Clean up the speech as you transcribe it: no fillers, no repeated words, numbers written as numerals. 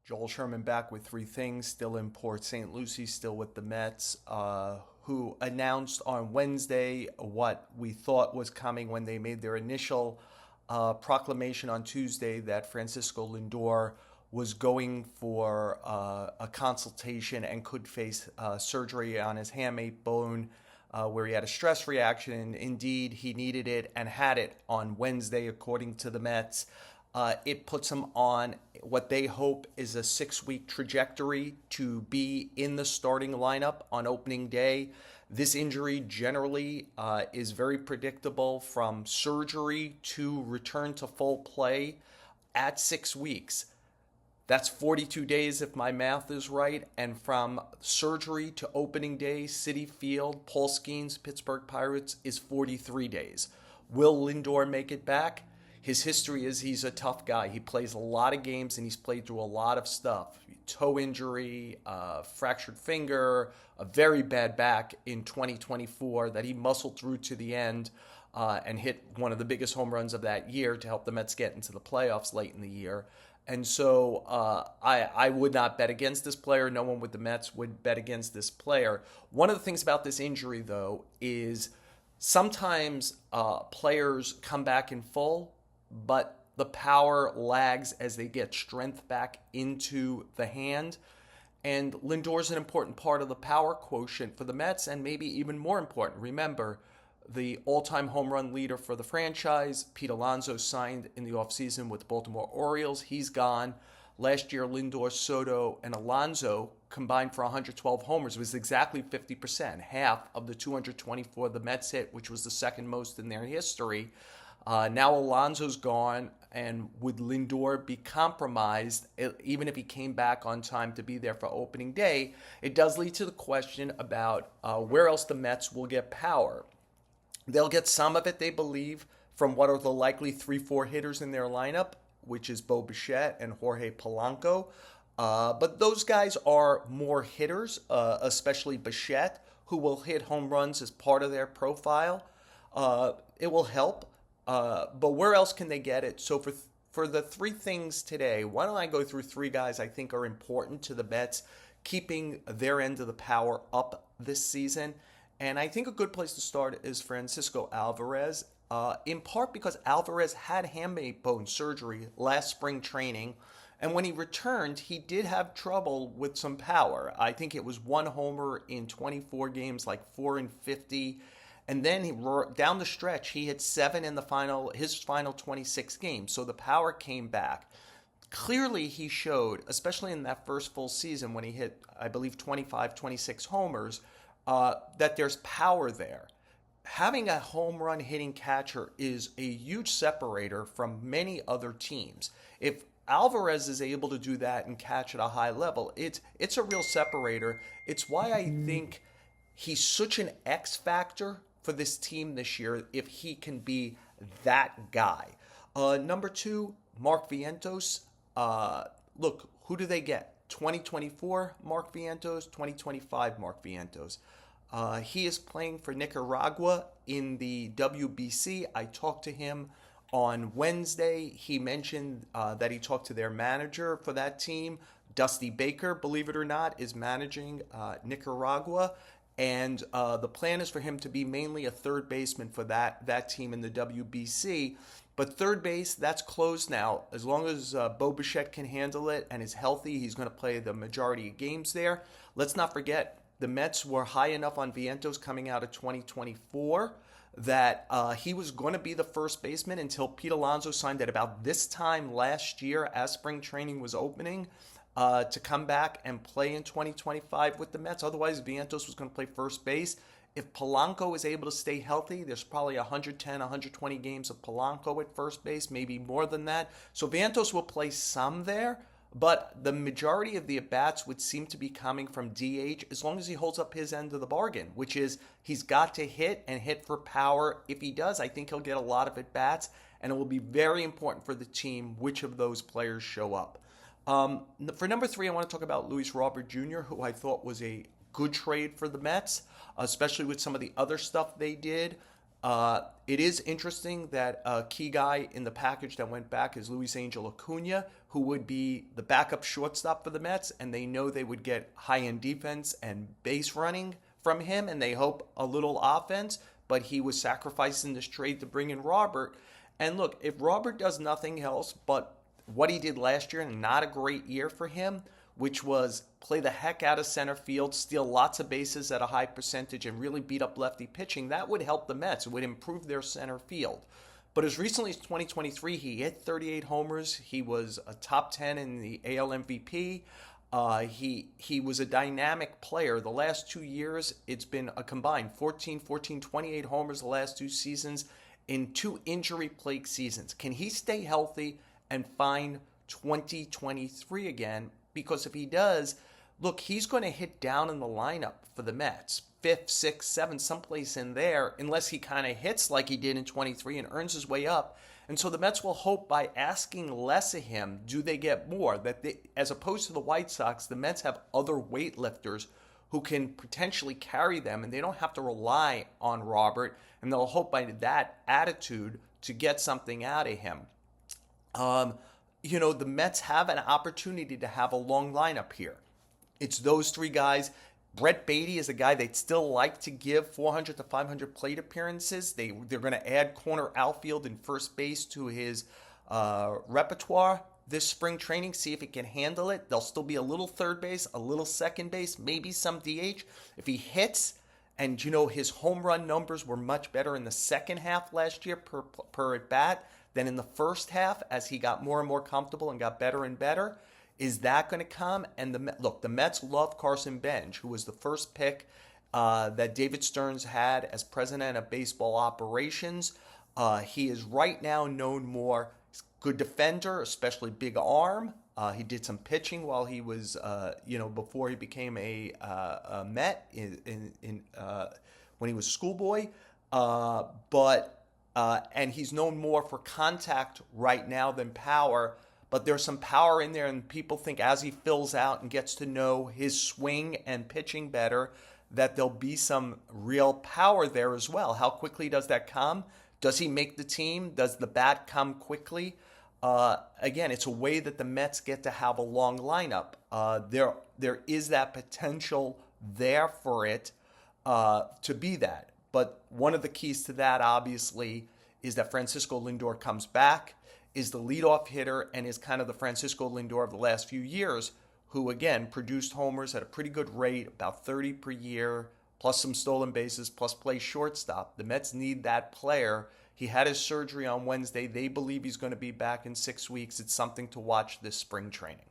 Joel Sherman back with three things, still in Port St. Lucie, still with the Mets, who announced on Wednesday what we thought was coming when they made their initial proclamation on Tuesday that Francisco Lindor was going for a consultation and could face surgery on his hamate bone, where he had a stress reaction. Indeed, he needed it and had it on Wednesday, according to the Mets. It puts him on what they hope is a 6-week trajectory to be in the starting lineup on opening day. This injury generally is very predictable from surgery to return to full play at 6 weeks. That's 42 days if my math is right. And from surgery to opening day, Citi Field, Paul Skeens, Pittsburgh Pirates, is 43 days. Will Lindor make it back? His history is he's a tough guy. He plays a lot of games and he's played through a lot of stuff. Toe injury, fractured finger, a very bad back in 2024 that he muscled through to the end and hit one of the biggest home runs of that year to help the Mets get into the playoffs late in the year. And so I would not bet against this player. No one with the Mets would bet against this player. One of the things about this injury, though, is sometimes players come back in full, but the power lags as they get strength back into the hand. And Lindor's an important part of the power quotient for the Mets, and maybe even more important. Remember, the all-time home run leader for the franchise, Pete Alonso, signed in the offseason with the Baltimore Orioles. He's gone. Last year, Lindor, Soto, and Alonso combined for 112 homers. It was exactly 50%, half of the 224 the Mets hit, which was the second most in their history. Now Alonso's gone, and would Lindor be compromised, even if he came back on time to be there for opening day? It does lead to the question about where else the Mets will get power. They'll get some of it, they believe, from what are the likely 3-4 hitters in their lineup, which is Bo Bichette and Jorge Polanco. But those guys are more hitters, especially Bichette, who will hit home runs as part of their profile. It will help. But where else can they get it? So for the three things today, why don't I go through three guys I think are important to the Mets, keeping their end of the power up this season. And I think a good place to start is Francisco Alvarez, in part because Alvarez had hamate bone surgery last spring training. And when he returned, he did have trouble with some power. I think it was one homer in 24 games, like 4 in 50. And then down the stretch, he hit 7 in his final 26 games. So the power came back. Clearly, he showed, especially in that first full season when he hit, I believe, 25, 26 homers, that there's power there. Having a home run hitting catcher is a huge separator from many other teams. If Alvarez is able to do that and catch at a high level, it's a real separator. It's why I think he's such an X factor for this team this year if he can be that guy. Number two, Mark Vientos. Look, who do they get? 2024 Mark Vientos, 2025 Mark Vientos. He is playing for Nicaragua in the WBC. I talked to him on Wednesday. He mentioned that he talked to their manager for that team. Dusty Baker, believe it or not, is managing Nicaragua. And the plan is for him to be mainly a third baseman for that team in the WBC. But third base, that's closed now. As long as Bo Bichette can handle it and is healthy, he's going to play the majority of games there. Let's not forget, the Mets were high enough on Vientos coming out of 2024 that he was going to be the first baseman until Pete Alonso signed at about this time last year as spring training was opening to come back and play in 2025 with the Mets. Otherwise, Vientos was going to play first base. If Polanco is able to stay healthy, there's probably 110, 120 games of Polanco at first base, maybe more than that. So Vientos will play some there, but the majority of the at-bats would seem to be coming from DH as long as he holds up his end of the bargain, which is he's got to hit and hit for power. If he does, I think he'll get a lot of at-bats, and it will be very important for the team which of those players show up. For number three, I want to talk about Luis Robert Jr., who I thought was a good trade for the Mets, especially with some of the other stuff they did. It is interesting that a key guy in the package that went back is Luis Angel Acuna, who would be the backup shortstop for the Mets, and they know they would get high-end defense and base running from him, and they hope a little offense, but he was sacrificing this trade to bring in Robert. And look, if Robert does nothing else but what he did last year, and not a great year for him, which was play the heck out of center field, steal lots of bases at a high percentage, and really beat up lefty pitching, that would help the Mets. It would improve their center field. But as recently as 2023, he hit 38 homers. He was a top 10 in the AL MVP. He was a dynamic player. The last 2 years, it's been a combined 14, 14, 28 homers the last 2 seasons in 2 injury-plagued seasons. Can he stay healthy and find 2023 again? Because if he does, look, he's going to hit down in the lineup for the Mets. 5th, 6th, 7th, someplace in there, unless he kind of hits like he did in 23 and earns his way up. And so the Mets will hope by asking less of him, do they get more? That they, as opposed to the White Sox, the Mets have other weightlifters who can potentially carry them, and they don't have to rely on Robert, and they'll hope by that attitude to get something out of him. The Mets have an opportunity to have a long lineup here. It's those 3 guys. Brett Beatty is a guy they'd still like to give 400 to 500 plate appearances. They're going to add corner outfield and first base to his repertoire this spring training, see if he can handle it. There'll still be a little third base, a little second base, maybe some DH. If he hits, and his home run numbers were much better in the second half last year per at bat than in the first half as he got more and more comfortable and got better and better. Is that going to come? And the Mets love Carson Bench, who was the first pick that David Stearns had as president of baseball operations. He is right now known more as good defender, especially big arm. He did some pitching while he was, before he became a Met when he was a schoolboy. And he's known more for contact right now than power. But there's some power in there, and people think as he fills out and gets to know his swing and pitching better, that there'll be some real power there as well. How quickly does that come? Does he make the team? Does the bat come quickly? Again, it's a way that the Mets get to have a long lineup. There is that potential there for it to be that. But one of the keys to that, obviously, is that Francisco Lindor comes back, is the leadoff hitter, and is kind of the Francisco Lindor of the last few years, who, again, produced homers at a pretty good rate, about 30 per year, plus some stolen bases, plus play shortstop. The Mets need that player. He had his surgery on Wednesday. They believe he's going to be back in 6 weeks. It's something to watch this spring training.